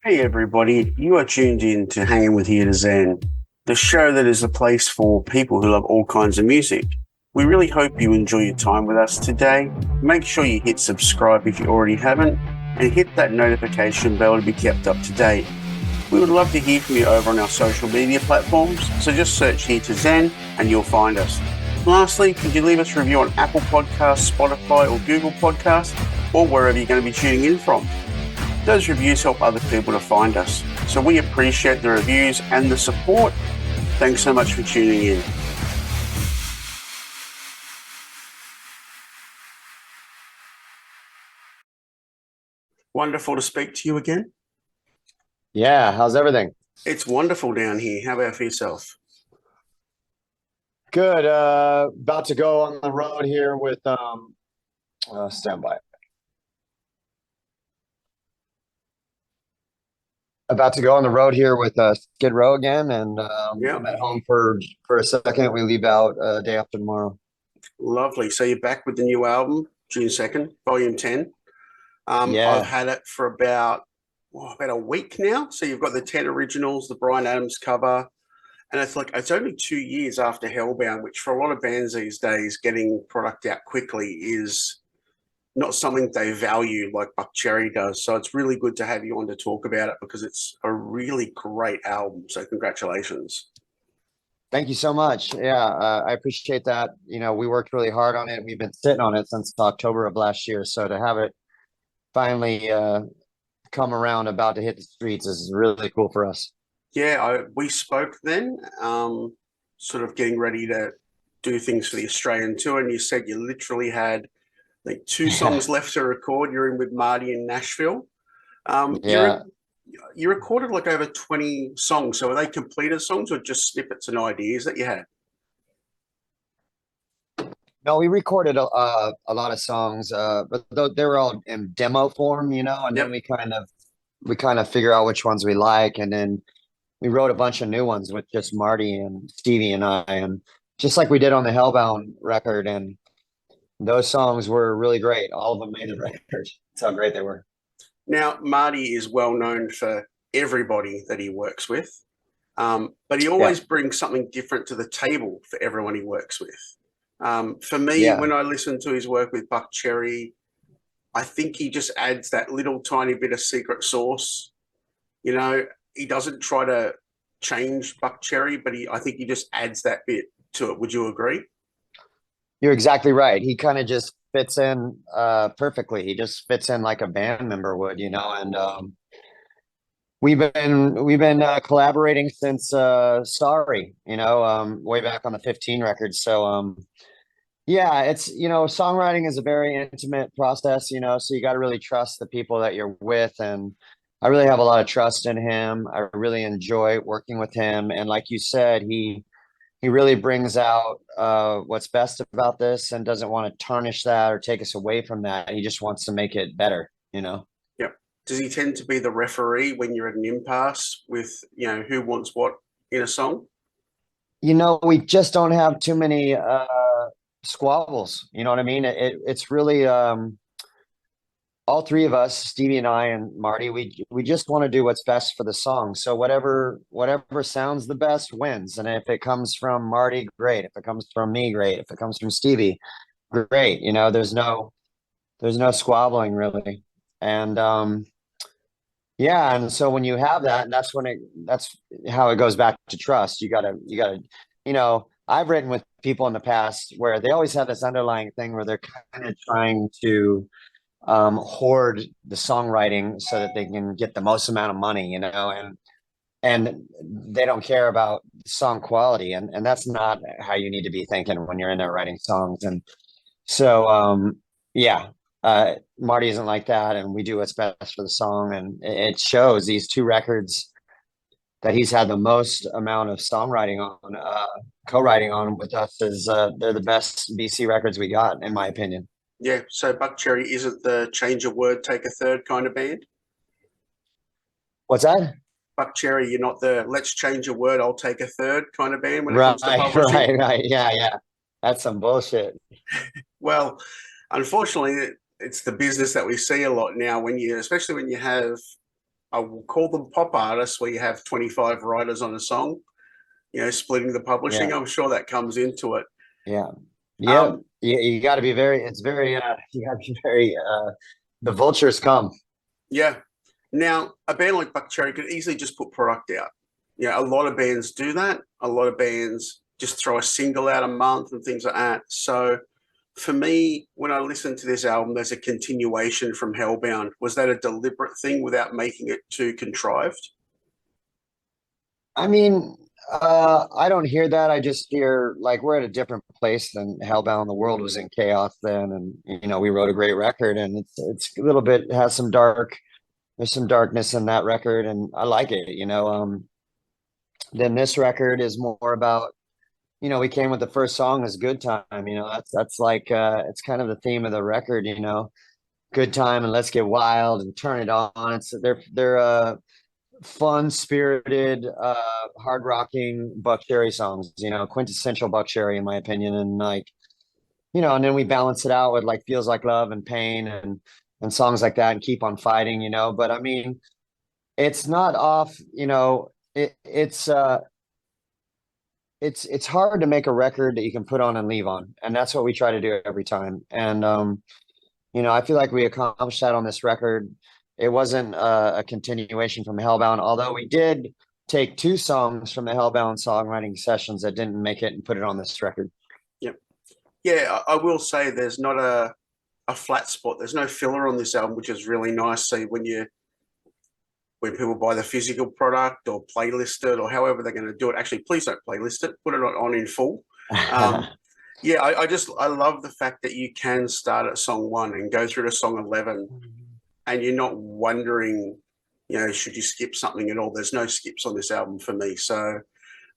Hey everybody, you are tuned in to Hanging with H2ZHW, the show that is a place for people who love all kinds of music. We really hope you enjoy your time with us today. Make sure you hit subscribe if you already haven't, and hit that notification bell to be kept up to date. We would love to hear from you over on our social media platforms, so just search H2ZHW and you'll find us. Lastly, could you leave us a review on Apple Podcasts, Spotify or Google Podcasts, or wherever you're going to be tuning in from? Those reviews help other people to find us, so we appreciate the reviews and the support. Thanks so much for tuning in. Wonderful to speak to you again. Yeah, how's everything? It's wonderful down here. How about for yourself? Good. About to go on the road here with standby. About to go on the road here with Skid Row again, and I'm at home for a second. We leave out day after tomorrow. Lovely. So you're back with the new album, June 2nd, Volume 10. Yeah. I've had it for about a week now. So you've got the 10 originals, the Bryan Adams cover, and it's only 2 years after Hellbound, which for a lot of bands these days, getting product out quickly is not something they value like BUCKCHERRY does. So it's really good to have you on to talk about it because it's a really great album. So congratulations. Thank you so much. Yeah, I appreciate that. You know, we worked really hard on it. We've been sitting on it since October of last year. So to have it finally come around, about to hit the streets, is really cool for us. Yeah, we spoke then, sort of getting ready to do things for the Australian tour. And you said you literally had like 2 songs left to record. You're in with Marti in Nashville. You recorded like over 20 songs. So are they completed songs or just snippets and ideas that you had? No, we recorded a lot of songs, but they were all in demo form, you know, and then we kind of figure out which ones we like, and then we wrote a bunch of new ones with just Marti and Stevie and I, and just like we did on the Hellbound record. And those songs were really great. All of them made the record. That's how great they were. Now, Marti is well known for everybody that he works with, but he always brings something different to the table for everyone he works with. For me, when I listen to his work with BUCKCHERRY, I think he just adds that little tiny bit of secret sauce. You know, he doesn't try to change BUCKCHERRY, but I think he just adds that bit to it. Would you agree? You're exactly right. He kind of just fits in perfectly. He just fits in like a band member would, you know. And we've been collaborating since Sorry, you know, way back on the 15 records. So yeah, it's, you know, songwriting is a very intimate process, you know, so you got to really trust the people that you're with. And I really have a lot of trust in him. I really enjoy working with him. And like you said, he really brings out what's best about this and doesn't want to tarnish that or take us away from that. He just wants to make it better, you know? Yep. Does he tend to be the referee when you're at an impasse with, you know, who wants what in a song? You know, we just don't have too many squabbles. You know what I mean? It's really all three of us, Stevie and I and Marti, we just want to do what's best for the song. So whatever sounds the best wins. And if it comes from Marti, great. If it comes from me, great. If it comes from Stevie, great. You know, there's no squabbling really. And yeah, and so when you have that, that's how it goes back to trust. You gotta, you know, I've written with people in the past where they always have this underlying thing where they're kind of trying to hoard the songwriting so that they can get the most amount of money, you know, and they don't care about song quality, and that's not how you need to be thinking when you're in there writing songs. And so Marti isn't like that, and we do what's best for the song, and it shows. These 2 records that he's had the most amount of songwriting on, co-writing on with us, is they're the best BC records we got, in my opinion. Yeah, so BUCKCHERRY isn't the change a word, take a third kind of band? What's that? BUCKCHERRY, you're not the let's change a word, I'll take a third kind of band when it comes to publishing? Right. Yeah. That's some bullshit. Well, unfortunately, it's the business that we see a lot now especially when you have I will call them pop artists, where you have 25 writers on a song, splitting the publishing. Yeah. I'm sure that comes into it. Yeah. Yeah. Um, You got to be very, it's very, you got to be very, the vultures come. yeah. Now, a band like BUCKCHERRY could easily just put product out. A lot of bands do that. A lot of bands just throw a single out a month and things like that. So for me, when I listen to this album, there's a continuation from Hellbound. Was that a deliberate thing without making it too contrived? I mean, I don't hear that. I just hear like we're at a different place than Hellbound. The world was in chaos then, and we wrote a great record, and it's a little bit has some there's some darkness in that record, and I like it. Then this record is more about, we came with the first song as Good Time. That's like it's kind of the theme of the record, good time and let's get wild and turn it on. They're fun spirited hard rocking BUCKCHERRY songs, quintessential BUCKCHERRY in my opinion. And like, and then we balance it out with like Feels Like Love and Pain and songs like that, and Keep on Fighting, but I mean, it's not off, it's hard to make a record that you can put on and leave on, and that's what we try to do every time. And I feel like we accomplished that on this record. It wasn't a continuation from Hellbound, although we did take 2 songs from the Hellbound songwriting sessions that didn't make it and put it on this record. Yep. Yeah, I will say there's not a flat spot. There's no filler on this album, which is really nice. So when people buy the physical product or playlist it or however they're going to do it, actually, please don't playlist it. Put it on in full. Yeah, I love the fact that you can start at song 1 and go through to song 11, and you're not wondering, should you skip something at all? There's no skips on this album for me. So,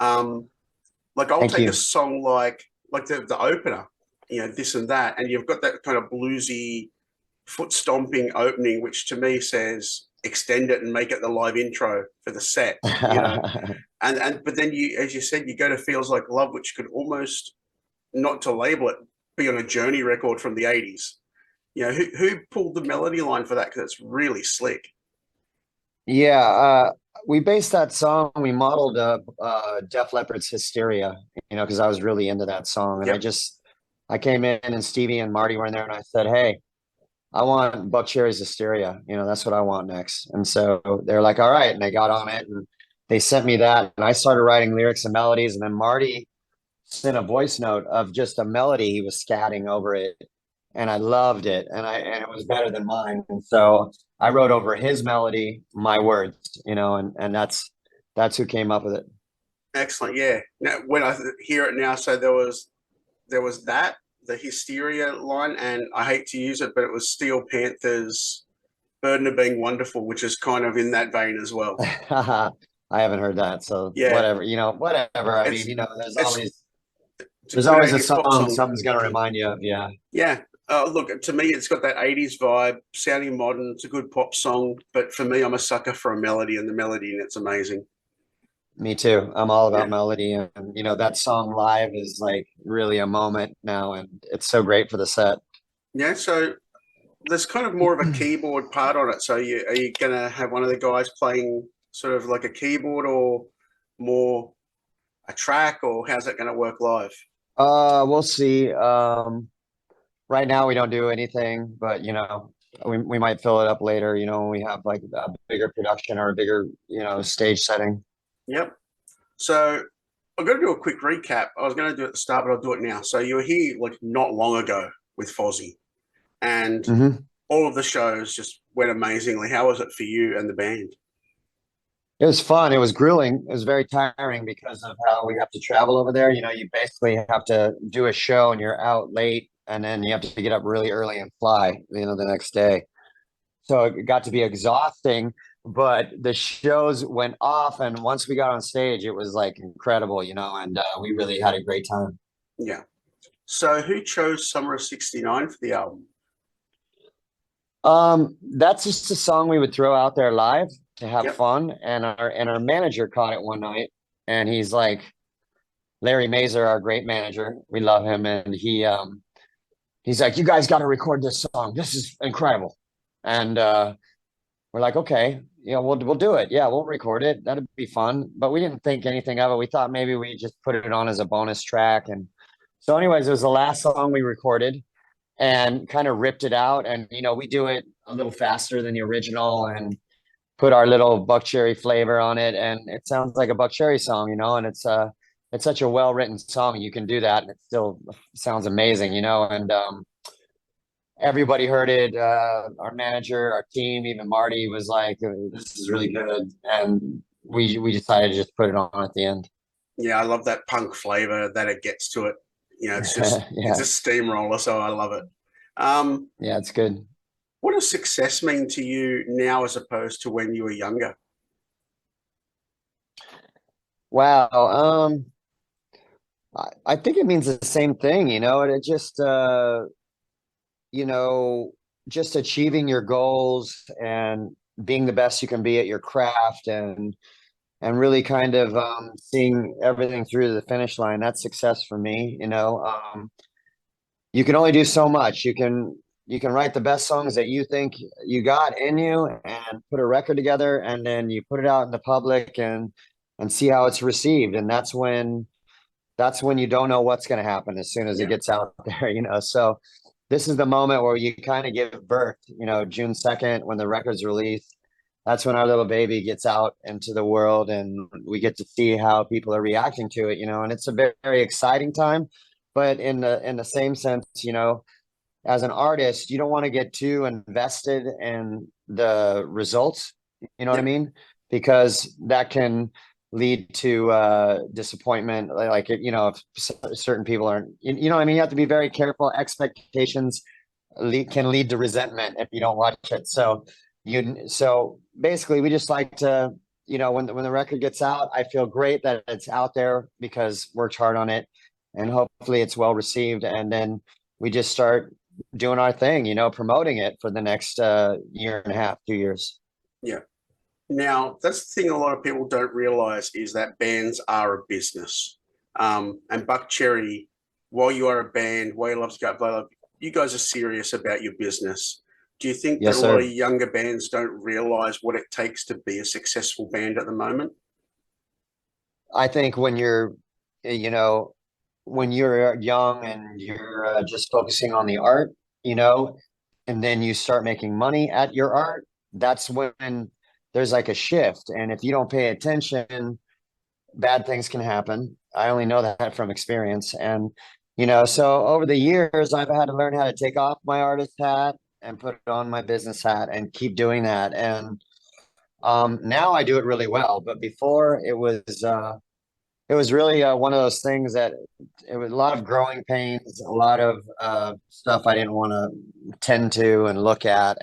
like I'll take a song like the opener, This and That, and you've got that kind of bluesy, foot stomping opening, which to me says, extend it and make it the live intro for the set, but then as you said, you go to Feels Like Love, which could almost, not to label it, be on a Journey record from the 80s. Who pulled the melody line for that? Because it's really slick. Yeah, we based that song, we modeled Def Leppard's Hysteria, because I was really into that song. And I came in and Stevie and Marty were in there, and I said, hey, I want BUCKCHERRY's Hysteria. That's what I want next. And so they're like, all right. And they got on it and they sent me that. And I started writing lyrics and melodies. And then Marty sent a voice note of just a melody. He was scatting over it. And I loved it. And it was better than mine. And so I wrote over his melody, my words, and that's who came up with it. Excellent. Yeah. Now, when I hear it now, so there was that, the Hysteria line, and I hate to use it, but it was Steel Panther's Burden of Being Wonderful, which is kind of in that vein as well. I haven't heard that, so yeah, whatever. I mean, there's always a song something's going to remind you of. Yeah. Look, to me, it's got that 80s vibe, sounding modern. It's a good pop song, but for me, I'm a sucker for a melody, and the melody in it's amazing. Me too. I'm all about melody, and that song live is like really a moment now, and it's so great for the set. Yeah, so there's kind of more of a keyboard part on it. So are you gonna have one of the guys playing sort of like a keyboard, or more a track, or how's that gonna work live? We'll see. Right now we don't do anything, but we might fill it up later, when we have like a bigger production or a bigger, stage setting. Yep. So I'm going to do a quick recap. I was going to do it at the start, but I'll do it now. So you were here like not long ago with Fozzy, and all of the shows just went amazingly. How was it for you and the band? It was fun. It was grueling. It was very tiring because of how we have to travel over there. You basically have to do a show and you're out late, and then you have to get up really early and fly, the next day. So it got to be exhausting. But the shows went off, and once we got on stage, it was like incredible, and we really had a great time. Yeah. So who chose Summer of '69 for the album? That's just a song we would throw out there live to have fun. And our manager caught it one night, and he's like, Larry Mazer, our great manager, we love him. And he's like, you guys got to record this song. This is incredible. And we're like, okay, we'll do it. Yeah, we'll record it. That'd be fun. But we didn't think anything of it. We thought maybe we just put it on as a bonus track. And so, anyways, it was the last song we recorded and kind of ripped it out. And we do it a little faster than the original and put our little BUCKCHERRY flavor on it, and it sounds like a BUCKCHERRY song, and it's such a well-written song. You can do that and it still sounds amazing, and everybody heard it. Our manager, our team, even Marty was like, this is really good. And we decided to just put it on at the end. Yeah, I love that punk flavor that it gets to it. It's just Yeah. It's a steamroller, so I love it. Yeah, it's good. What does success mean to you now as opposed to when you were younger? Wow. I think it means the same thing, it just just achieving your goals and being the best you can be at your craft, and really kind of seeing everything through to the finish line. That's success for me. You can only do so much. You can write the best songs that you think you got in you and put a record together, and then you put it out in the public and see how it's received. And that's when you don't know what's going to happen as soon as it gets out there, So this is the moment where you kind of give birth, June 2nd, when the record's released. That's when our little baby gets out into the world, and we get to see how people are reacting to it, and it's a very, very exciting time. But in the same sense, as an artist, you don't want to get too invested in the results, you know what I mean? Because that can lead to disappointment. Like, if certain people aren't, you know what I mean? You have to be very careful. Expectations can lead to resentment if you don't watch it. So basically we just like to, when the record gets out, I feel great that it's out there because worked hard on it, and hopefully it's well received. And then we just start doing our thing, promoting it for the next year and a half, 2 years. Yeah. Now, that's the thing a lot of people don't realize is that bands are a business. And BUCKCHERRY, while you are a band, while you love to go, you guys are serious about your business. Do you think that a lot of younger bands don't realize what it takes to be a successful band at the moment? I think when you're young and you're just focusing on the art, and then you start making money at your art, that's when there's like a shift. And if you don't pay attention, bad things can happen. I only know that from experience. And, so over the years, I've had to learn how to take off my artist hat and put on my business hat and keep doing that. And now I do it really well. But before, it was really one of those things that it was a lot of growing pains, a lot of stuff I didn't want to tend to and look at,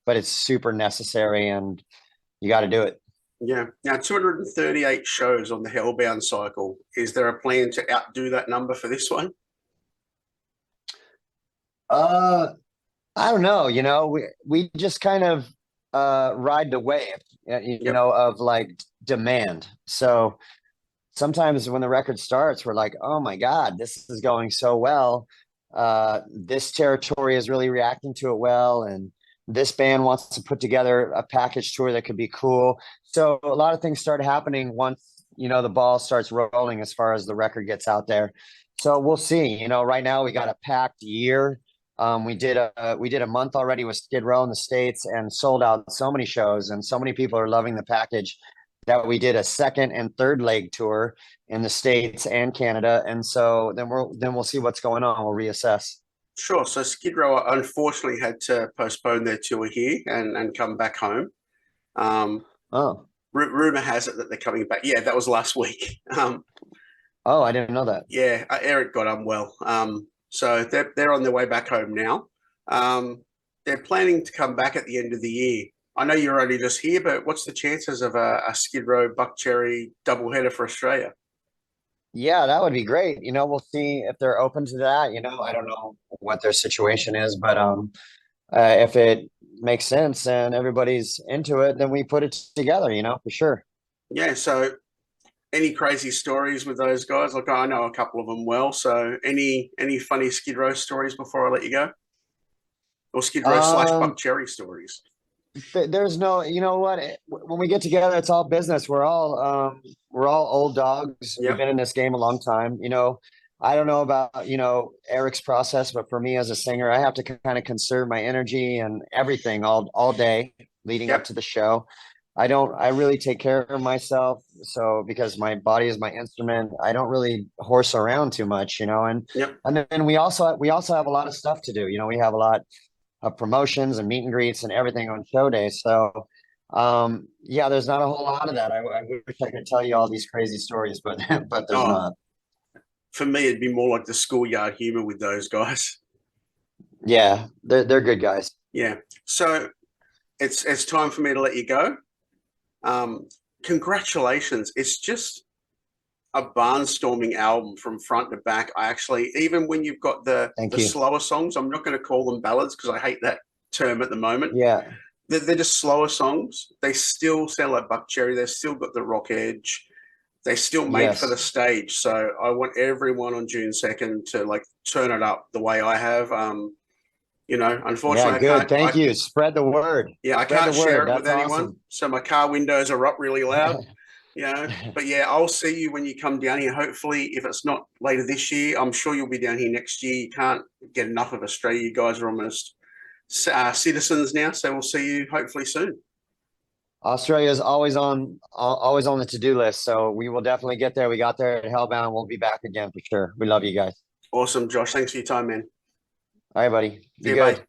but it's super necessary, and you got to do it. Yeah. Now, 238 shows on the Hellbound cycle. Is there a plan to outdo that number for this one? I don't know. We just kind of ride the wave, of like demand. So sometimes when the record starts, we're like, oh my God, this is going so well. This territory is really reacting to it well. And this band wants to put together a package tour that could be cool. So a lot of things start happening once, the ball starts rolling as far as the record gets out there. So we'll see. Right now we got a packed year. We did a month already with Skid Row in the States and sold out so many shows, and so many people are loving the package that we did a second and third leg tour in the States and Canada. And so then we'll see what's going on. We'll reassess. Sure. So Skid Row unfortunately had to postpone their tour here and come back home. Rumor has it that they're coming back. Yeah, that was last week. I didn't know that. Yeah, Earache got unwell. So they're on their way back home now. They're planning to come back at the end of the year. I know you're only just here, but what's the chances of a Skid Row BUCKCHERRY doubleheader for Australia? Yeah, that would be great. We'll see if they're open to that. I don't know what their situation is, but if it makes sense and everybody's into it, then we put it together, for sure. Yeah. So any crazy stories with those guys? Like, I know a couple of them well. So any funny Skid Row stories before I let you go? Or Skid Row / BUCKCHERRY stories? There's no, you know what? When we get together, it's all business. We're all old dogs. We've Yep. been in this game a long time. I don't know about, Eric's process, but for me as a singer, I have to kind of conserve my energy and everything all day leading up Yep. to the show. I really take care of myself. So because my body is my instrument, I don't really horse around too much, and Yep. and then we also have a lot of stuff to do. We have a lot of promotions and meet and greets and everything on show days. So, yeah, there's not a whole lot of that. I wish I could tell you all these crazy stories, but but there's Oh, not. for me, it'd be more like the schoolyard humor with those guys. Yeah, they're good guys. Yeah. So it's time for me to let you go. Congratulations. It's just a barnstorming album from front to back. I actually, even when you've got the Thank the you. slower songs, I'm not going to call them ballads because I hate that term at the moment. Yeah, They're just slower songs. They still sound like BUCKCHERRY. They've still got the rock edge. They still made for the yes. stage. So I want everyone on June 2nd to like turn it up the way I have. Yeah, Unfortunately, I good. can't. Thank you. Spread the word. Yeah, I Spread the can't share word. it with That's anyone. awesome. So my car windows are up really loud. But yeah, I'll see you when you come down here. Hopefully, if it's not later this year, I'm sure you'll be down here next year. You can't get enough of Australia. You guys are almost citizens now, so we'll see you hopefully soon. Australia is always on the to-do list. So we will definitely get there. We got there at Hellbound. We'll be back again for sure. We love you guys. Awesome, Josh. Thanks for your time, man. All right, buddy. See Be you, good. bye.